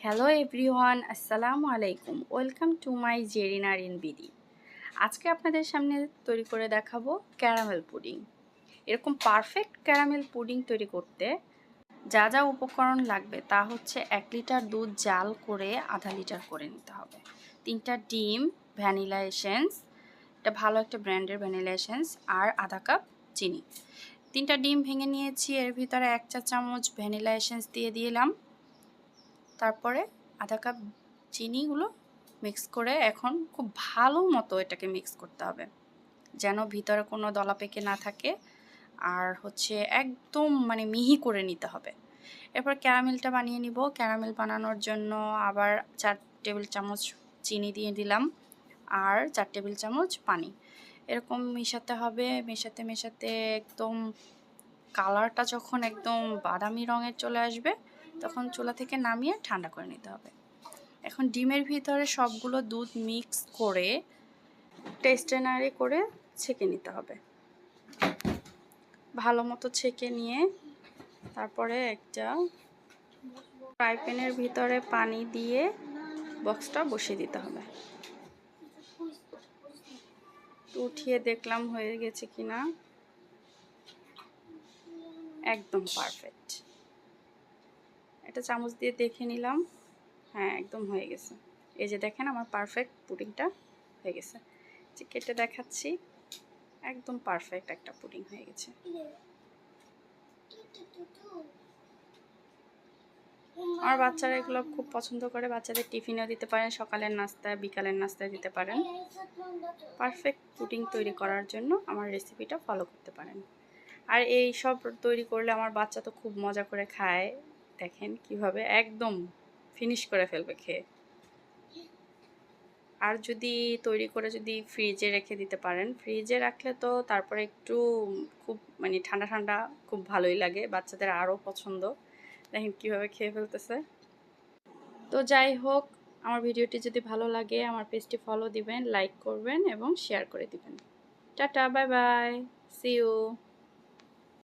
Hello everyone, আসসালামু আলাইকুম। Welcome to my Zarina Rin BD. আজকে আপনাদের সামনে তৈরি করে দেখাবো ক্যারামেল পুডিং। এরকম পারফেক্ট ক্যারামেল পুডিং তৈরি করতে যা যা উপকরণ লাগবে তা হচ্ছে 1 লিটার দুধ জাল করে আধা লিটার করে নিতে হবে, 3টা ডিম, ভ্যানিলা এসেন্স, এটা ভালো একটা ব্র্যান্ডের ভ্যানিলা এসেন্স, আর আধা কাপ চিনি। 3টা ডিম ভেঙে নিয়েছি, এর ভিতরে 1 চা চামচ ভ্যানিলা এসেন্স দিয়ে দিলাম। তারপরে আধা কাপ চিনিগুলো মিক্স করে এখন খুব ভালো মতো এটাকে মিক্স করতে হবে, যেন ভিতরে কোনো দলা পেকে না থাকে, আর হচ্ছে একদম মিহি করে নিতে হবে। এরপর ক্যারামেলটা বানিয়ে নিব। ক্যারামেল বানানোর জন্য আবার 4 টেবিল চামচ চিনি দিয়ে দিলাম আর 4 টেবিল চামচ পানি। এরকম মেশাতে হবে, মেশাতে মেশাতে একদম কালারটা যখন একদম বাদামি রঙের চলে আসবে তখন চুলা থেকে নামিয়ে ঠান্ডা করে নিতে হবে। এখন ডিমের ভিতরে সবগুলো দুধ মিক্স করে টেস্টেনারে করে ছেঁকে নিতে হবে। ভালো মতো ছেঁকে নিয়ে তারপরে একটা ফ্রাই প্যানের ভিতরে পানি দিয়ে বক্সটা বসিয়ে দিতে হবে। উঠিয়ে দেখলাম হয়ে গেছে কিনা, একদম পারফেক্ট। এটা চামচ দিয়ে দেখে নিলাম, হ্যাঁ একদম হয়ে গেছে। এই যে দেখেন আমার পারফেক্ট পুডিংটা হয়ে গেছে। যে কেটে দেখাচ্ছি, একদম পারফেক্ট একটা পুডিং হয়ে গেছে। আমার বাচ্চারা এগুলো খুব পছন্দ করে, বাচ্চাদের টিফিনেও দিতে পারেন, সকালের নাস্তায়, বিকালের নাস্তায় দিতে পারেন। পারফেক্ট পুডিং তৈরি করার জন্য আমার রেসিপিটা ফলো করতে পারেন। আর এই সব তৈরি করলে আমার বাচ্চা তো খুব মজা করে খায়, দেখেন কিভাবে একদম ফিনিশ করে ফেলবে খেয়ে। আর যদি তৈরি করে যদি ফ্রিজে রেখে দিতে পারেন, ফ্রিজে রাখলে তো তারপরে একটু খুব ঠান্ডা ঠান্ডা খুব ভালোই লাগে, বাচ্চাদের আরও পছন্দ। দেখেন কীভাবে খেয়ে ফেলতেছে। তো যাই হোক, আমার ভিডিওটি যদি ভালো লাগে আমার পেজটি ফলো দিবেন, লাইক করবেন এবং শেয়ার করে দিবেন। Tata, bye bye, see you.